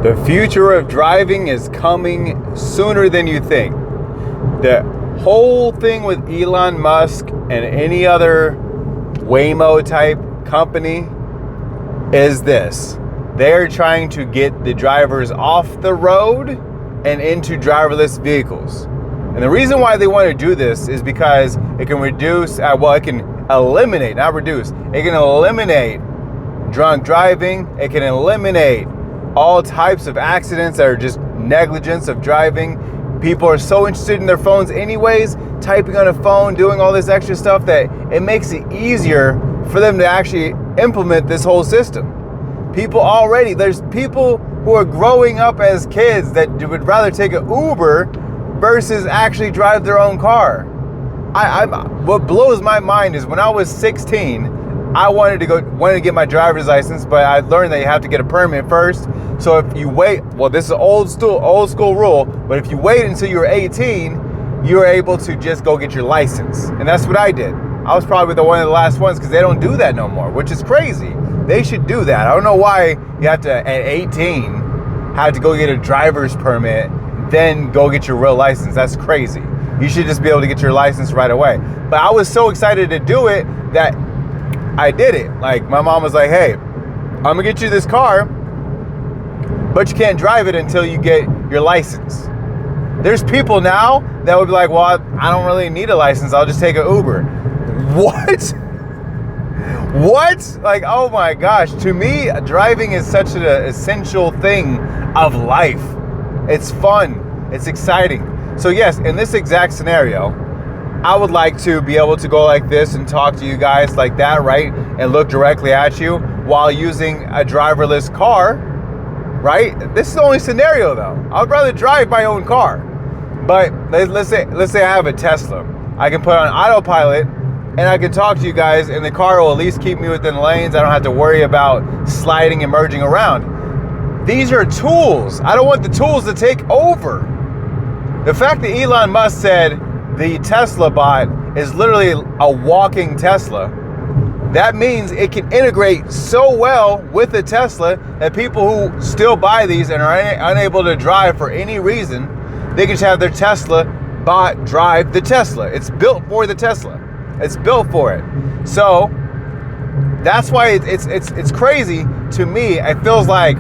The future of driving is coming sooner than you think. The whole thing with Elon Musk and any other Waymo type company is this. They're trying to get the drivers off the road and into driverless vehicles. And the reason why they want to do this is because it can reduce, it can eliminate, not reduce, it can eliminate drunk driving. It can eliminate all types of accidents that are just negligence of driving. People are so interested in their phones anyways, typing on a phone, doing all this extra stuff, that it makes it easier for them to actually implement this whole system. There's people who are growing up as kids that would rather take an Uber versus actually drive their own car. What blows my mind is when I was 16, I wanted to get my driver's license, but I learned that you have to get a permit first. So if you wait, this is old school rule, but if you wait until you're 18, you're able to just go get your license. And that's what I did. I was probably one of the last ones because they don't do that no more, which is crazy. They should do that. I don't know why you have to, at 18, have to go get a driver's permit, then go get your real license. That's crazy. You should just be able to get your license right away. But I was so excited to do it that I did it. Like, my mom was like, hey, I'm gonna get you this car, but you can't drive it until you get your license. There's people now that would be like, well, I don't really need a license. I'll just take an Uber. What? What? Like, oh my gosh. To me, driving is such an essential thing of life. It's fun. It's exciting. So yes, in this exact scenario, I would like to be able to go like this and talk to you guys like that, right? And look directly at you while using a driverless car, right? This is the only scenario though. I'd rather drive my own car. But let's say I have a Tesla. I can put on autopilot and I can talk to you guys, and the car will at least keep me within lanes. I don't have to worry about sliding and merging around. These are tools. I don't want the tools to take over. The fact that Elon Musk said the Tesla bot is literally a walking Tesla, that means it can integrate so well with the Tesla that people who still buy these and are unable to drive for any reason, they can just have their Tesla bot drive the Tesla. It's built for the Tesla. It's built for it. So that's why it's crazy to me. It feels like,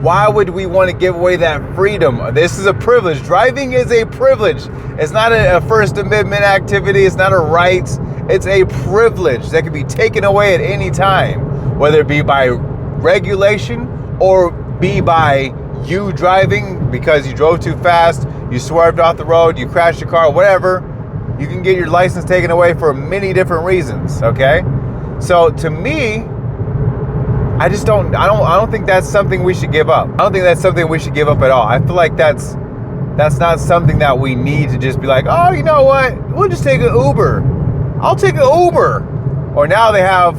why would we want to give away that freedom? This is a privilege. Driving is a privilege. It's not a First Amendment activity. It's not a right. It's a privilege that can be taken away at any time, whether it be by regulation or be by you driving because you drove too fast, you swerved off the road, you crashed your car, whatever. You can get your license taken away for many different reasons, okay? So to me, I don't think that's something we should give up. I don't think that's something we should give up at all. I feel like that's not something that we need to just be like, oh, you know what? We'll just take an Uber. I'll take an Uber. Or now they have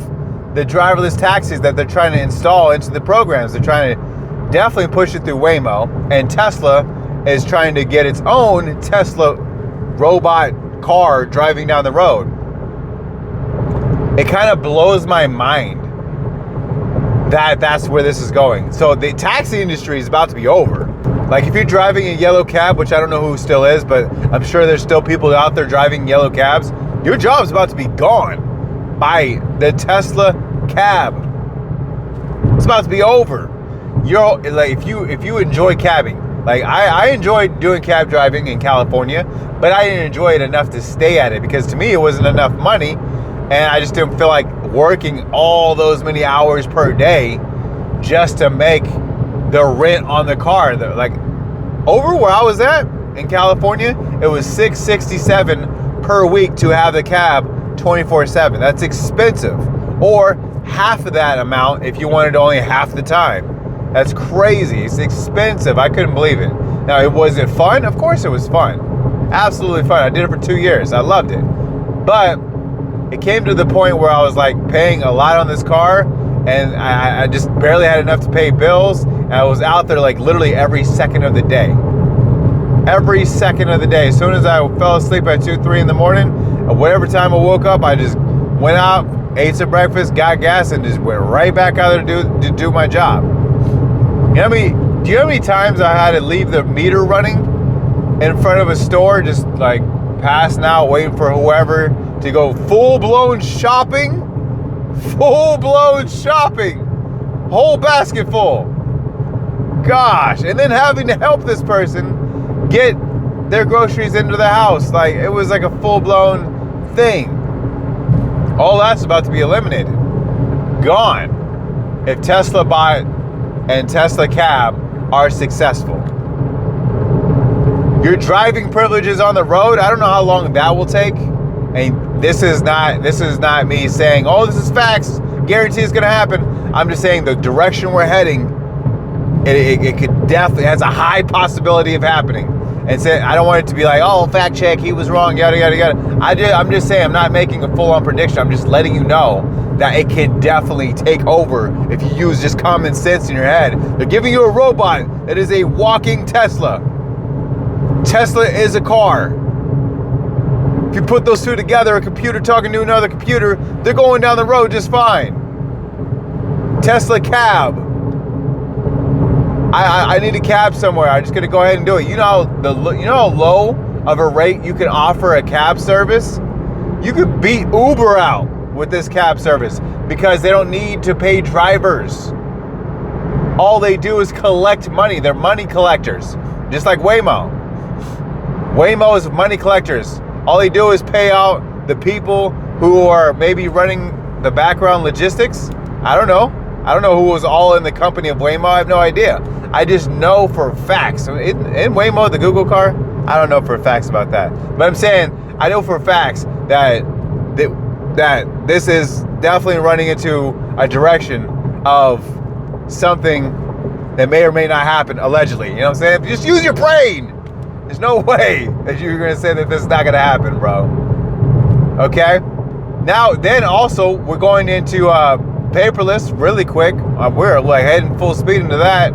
the driverless taxis that they're trying to install into the programs. They're trying to definitely push it through Waymo. And Tesla is trying to get its own Tesla robot car driving down the road. It kind of blows my mind that that's where this is going. So the taxi industry is about to be over. Like, if you're driving a yellow cab, which I don't know who still is, but I'm sure there's still people out there driving yellow cabs, your job's about to be gone by the Tesla cab. It's about to be over. You're like, if you enjoy cabbing, like I enjoyed doing cab driving in California, but I didn't enjoy it enough to stay at it because to me it wasn't enough money, and I just didn't feel like working all those many hours per day just to make the rent on the car. Like, over where I was at in California, it was $667 per week to have the cab 24/7. That's expensive. Or half of that amount if you wanted only half the time. That's crazy. It's expensive. I couldn't believe it. Now, was it fun? Of course it was fun. Absolutely fun. I did it for 2 years. I loved it. But it came to the point where I was like paying a lot on this car, and I just barely had enough to pay bills. And I was out there like literally every second of the day. Every second of the day. As soon as I fell asleep at 2, 3 in the morning, whatever time I woke up, I just went out, ate some breakfast, got gas, and just went right back out there to do my job. You know how many Do you know how many times I had to leave the meter running in front of a store, just like passing out, waiting for whoever to go full-blown shopping? Full-blown shopping. Whole basket full. Gosh. And then having to help this person get their groceries into the house. Like, it was like a full-blown thing. All that's about to be eliminated. Gone. If Tesla Bot and Tesla Cab are successful. Your driving privileges on the road, I don't know how long that will take. And this is not me saying, oh, this is facts, guarantee it's gonna happen. I'm just saying the direction we're heading, it could definitely, has a high possibility of happening. And say, I don't want it to be like, oh, fact check, he was wrong, yada, yada, yada. I'm just saying, I'm not making a full-on prediction. I'm just letting you know that it can definitely take over if you use just common sense in your head. They're giving you a robot that is a walking Tesla. Tesla is a car. If you put those two together, a computer talking to another computer, they're going down the road just fine. Tesla Cab. I need a cab somewhere. I'm just gonna go ahead and do it. You know how low of a rate you can offer a cab service? You could beat Uber out with this cab service because they don't need to pay drivers. All they do is collect money. They're money collectors, just like Waymo. Waymo is money collectors. All they do is pay out the people who are maybe running the background logistics. I don't know who was all in the company of Waymo. I have no idea. I just know for facts. In Waymo, the Google car, I don't know for facts about that. But I'm saying, I know for facts that this is definitely running into a direction of something that may or may not happen, allegedly. You know what I'm saying? Just use your brain. There's no way that you're going to say that this is not going to happen, bro. Okay? Now, then also, we're going into paperless really quick. We're like heading full speed into that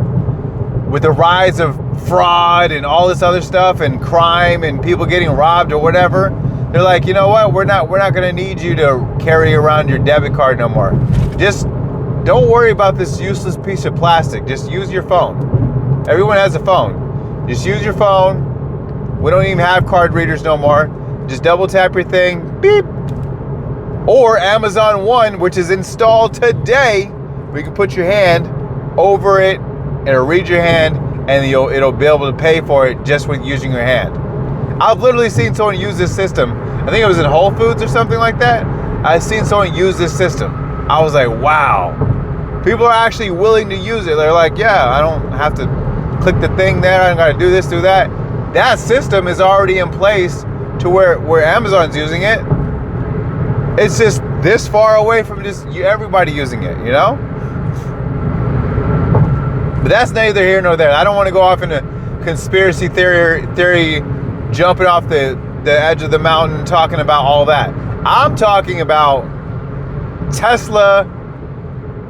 with the rise of fraud and all this other stuff and crime and people getting robbed or whatever. They're like, you know what? We're not going to need you to carry around your debit card no more. Just don't worry about this useless piece of plastic. Just use your phone. Everyone has a phone. Just use your phone. We don't even have card readers no more. Just double tap your thing. Beep. Or Amazon One, which is installed today, where you can put your hand over it and it'll read your hand and it'll be able to pay for it just with using your hand. I've literally seen someone use this system. I think it was in Whole Foods or something like that. I've seen someone use this system. I was like, wow. People are actually willing to use it. They're like, yeah, I don't have to click the thing there. I don't got to do this, do that. That system is already in place to where Amazon's using it. It's just this far away from just everybody using it, you know? But that's neither here nor there. I don't want to go off into conspiracy theory jumping off the edge of the mountain talking about all that. I'm talking about Tesla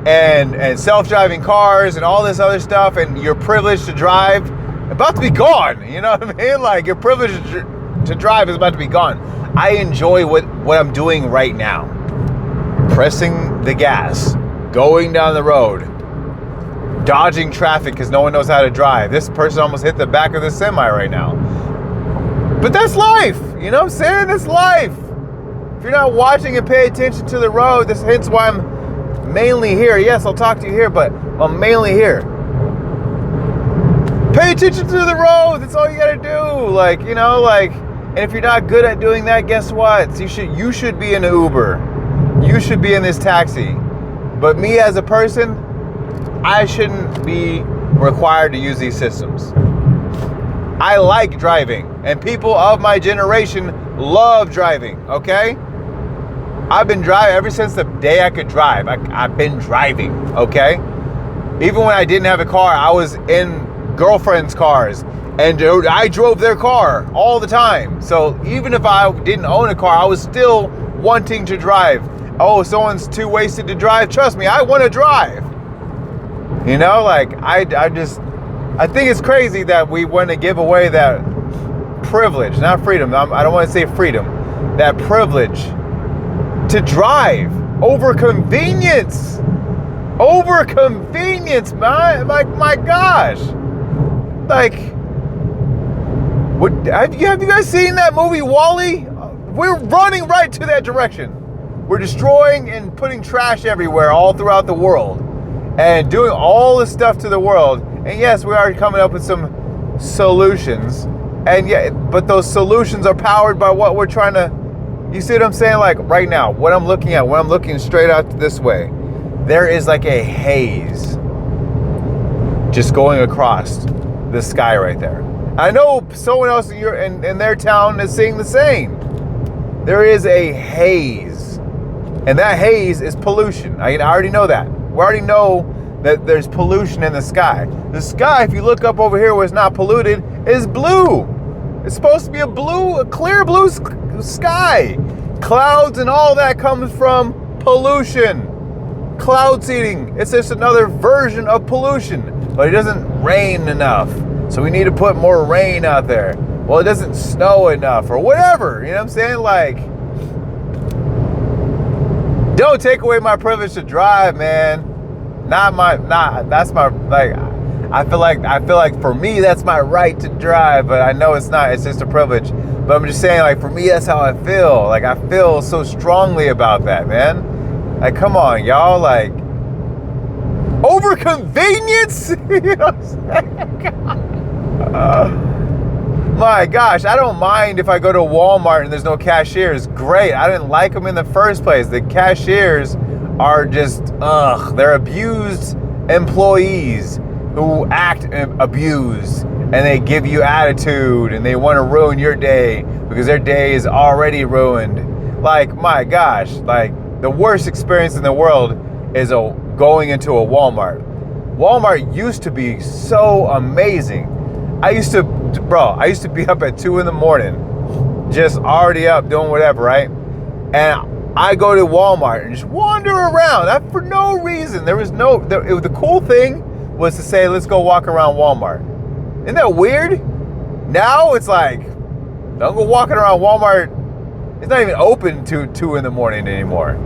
and self-driving cars and all this other stuff and your privilege to drive about to be gone. You know what I mean? Like, your privilege to drive is about to be gone. I enjoy what I'm doing right now. Pressing the gas, going down the road, dodging traffic because no one knows how to drive. This person almost hit the back of the semi right now. But that's life. You know what I'm saying? That's life. If you're not watching and pay attention to the road, this hence why I'm mainly here. Yes, I'll talk to you here, but I'm mainly here. Pay attention to the road. That's all you gotta do. Like, you know, like, and if you're not good at doing that, guess what? You should be in an Uber. You should be in this taxi. But me as a person, I shouldn't be required to use these systems. I like driving, and people of my generation love driving, okay? I've been driving ever since the day I could drive. I've been driving, okay? Even when I didn't have a car, I was in girlfriends' cars, and I drove their car all the time. So even if I didn't own a car, I was still wanting to drive. Oh, someone's too wasted to drive. Trust me, I want to drive. You know, like, I think it's crazy that we want to give away that privilege, not freedom. I don't want to say freedom, that privilege to drive over convenience. Over convenience, man. Like, my gosh. Like, have you guys seen that movie WALL-E? We're running right to that direction. We're destroying and putting trash everywhere all throughout the world and doing all this stuff to the world. And yes, we are coming up with some solutions. And yeah, but those solutions are powered by what we're trying to, you see what I'm saying? Like right now, what I'm looking at, when I'm looking straight out this way, there is like a haze just going across the sky right there. I know someone else in their town is seeing the same. There is a haze. And that haze is pollution. I already know that. We already know that there's pollution in the sky. The sky, if you look up over here where it's not polluted, is blue. It's supposed to be a clear blue sky. Clouds and all that comes from pollution. Cloud seeding. It's just another version of pollution. But it doesn't rain enough. So we need to put more rain out there. Well, it doesn't snow enough or whatever. You know what I'm saying? Like, don't take away my privilege to drive, man. That's my, like, I feel like for me, that's my right to drive, but I know it's not, it's just a privilege. But I'm just saying, like, for me, that's how I feel. Like, I feel so strongly about that, man. Like, come on, y'all, like, over convenience? You know what I'm saying? My gosh, I don't mind if I go to Walmart and there's no cashiers. Great. I didn't like them in the first place. The cashiers are just, they're abused employees who act abused, and they give you attitude and they want to ruin your day because their day is already ruined. Like, my gosh, like the worst experience in the world is going into a Walmart. Walmart used to be so amazing. I used to be up at 2 a.m, just already up doing whatever, right? And I go to Walmart and just wander around for no reason. The cool thing was to say, let's go walk around Walmart. Isn't that weird? Now it's like, don't go walking around Walmart. It's not even open to 2 a.m. anymore.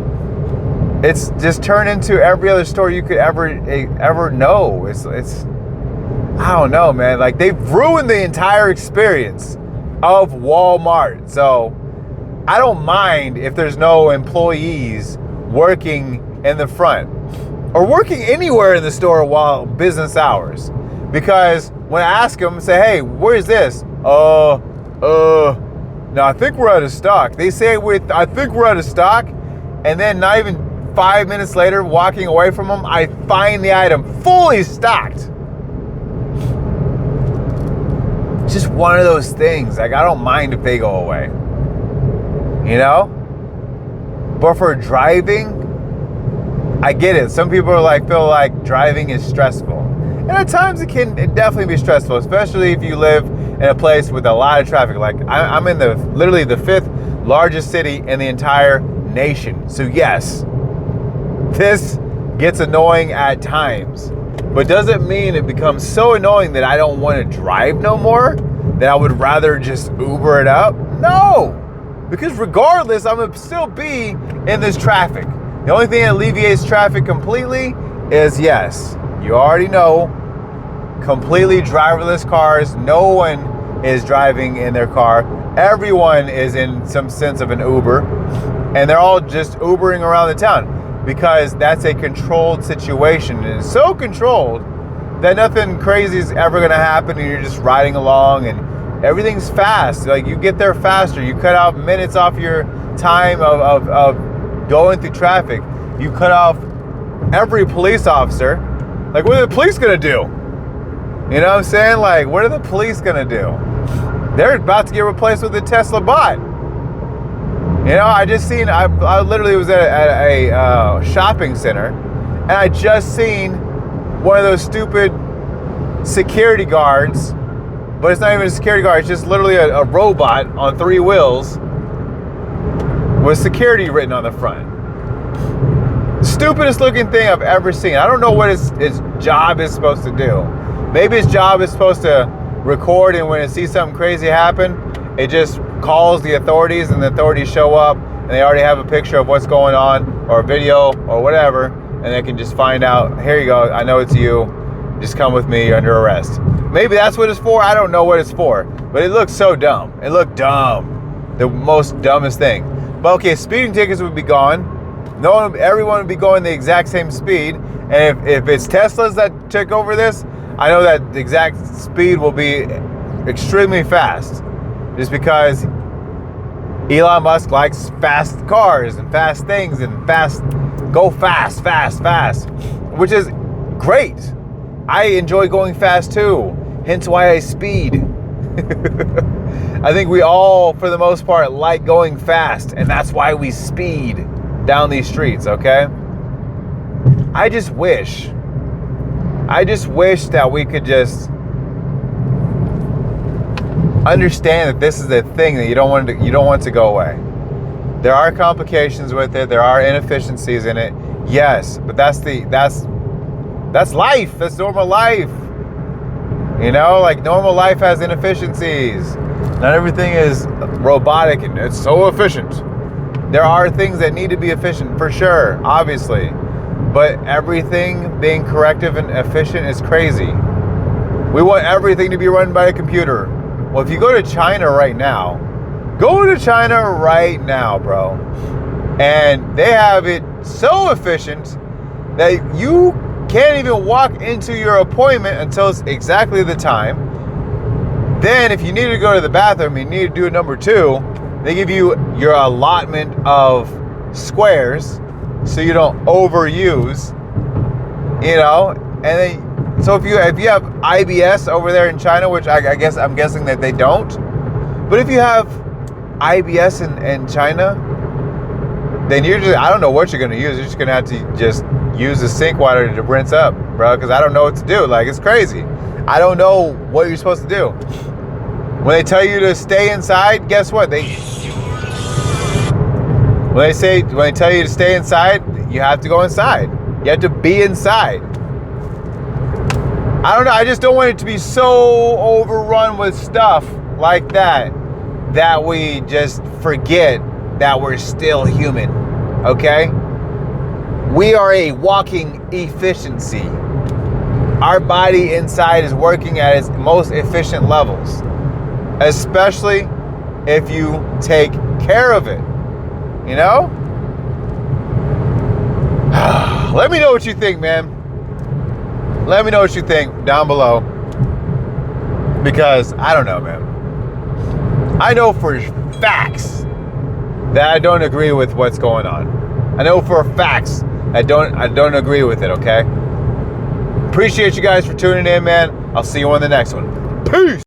It's just turned into every other store you could ever know. It's I don't know, man. Like, they've ruined the entire experience of Walmart. So I don't mind if there's no employees working in the front or working anywhere in the store while business hours. Because when I ask them, say, hey, where's this? No, I think we're out of stock. They say, I think we're out of stock. And then not even 5 minutes later, walking away from them, I find the item fully stocked. It's just one of those things. Like, I don't mind if they go away. You know? But for driving, I get it. Some people feel like driving is stressful. And at times it can definitely be stressful, especially if you live in a place with a lot of traffic. Like, I'm in literally the 5th largest city in the entire nation. So yes, this gets annoying at times. But doesn't mean it becomes so annoying that I don't want to drive no more, that I would rather just Uber it up. No, because regardless, I'm gonna still be in this traffic. The only thing that alleviates traffic completely is, yes, you already know, completely driverless cars. No one is driving in their car. Everyone is in some sense of an Uber, and they're all just Ubering around the town. Because that's a controlled situation. And it's so controlled that nothing crazy is ever going to happen, and you're just riding along and everything's fast. Like, you get there faster. You cut out minutes off your time of going through traffic. You cut off every police officer. Like, what are the police going to do? You know what I'm saying? Like, what are the police going to do? They're about to get replaced with a Tesla bot. You know, I literally was at a shopping center, and I just seen one of those stupid security guards, but it's not even a security guard, it's just literally a robot on 3 wheels with security written on the front. Stupidest looking thing I've ever seen. I don't know what his job is supposed to do. Maybe his job is supposed to record, and when it sees something crazy happen, it just calls the authorities, and the authorities show up and they already have a picture of what's going on, or a video or whatever, and they can just find out, here you go, I know it's you, just come with me, you're under arrest. Maybe that's what it's for. I don't know what it's for. But it looks so dumb. It looked dumb. The most dumbest thing. But okay, speeding tickets would be gone. Everyone would be going the exact same speed. And if it's Teslas that took over this, I know that the exact speed will be extremely fast. Just because Elon Musk likes fast cars and fast things and go fast, which is great. I enjoy going fast too, hence why I speed. I think we all, for the most part, like going fast, and that's why we speed down these streets, okay? I just wish that we could just understand that this is a thing that you don't want to go away. There are complications with it. There are inefficiencies in it. Yes, but that's life. That's normal life. You know, like normal life has inefficiencies. Not everything is robotic and it's so efficient. There are things that need to be efficient for sure, obviously. But everything being corrective and efficient is crazy. We want everything to be run by a computer. Well, if you go to China right now, bro, and they have it so efficient that you can't even walk into your appointment until it's exactly the time. Then if you need to go to the bathroom, you need to do number 2, they give you your allotment of squares so you don't overuse, you know, and then so if you have IBS over there in China, which I'm guessing that they don't, but if you have IBS in China, then I don't know what you're gonna use. You're just gonna have to just use the sink water to rinse up, bro, because I don't know what to do. Like, it's crazy. I don't know what you're supposed to do. When they tell you to stay inside, guess what? When they tell you to stay inside, you have to go inside. You have to be inside. I don't know. I just don't want it to be so overrun with stuff like that we just forget that we're still human. Okay? We are a walking efficiency. Our body inside is working at its most efficient levels, especially if you take care of it. You know? Let me know what you think, man. Let me know what you think down below. Because I don't know, man. I know for facts that I don't agree with what's going on. I know for facts I don't agree with it, okay? Appreciate you guys for tuning in, man. I'll see you on the next one. Peace!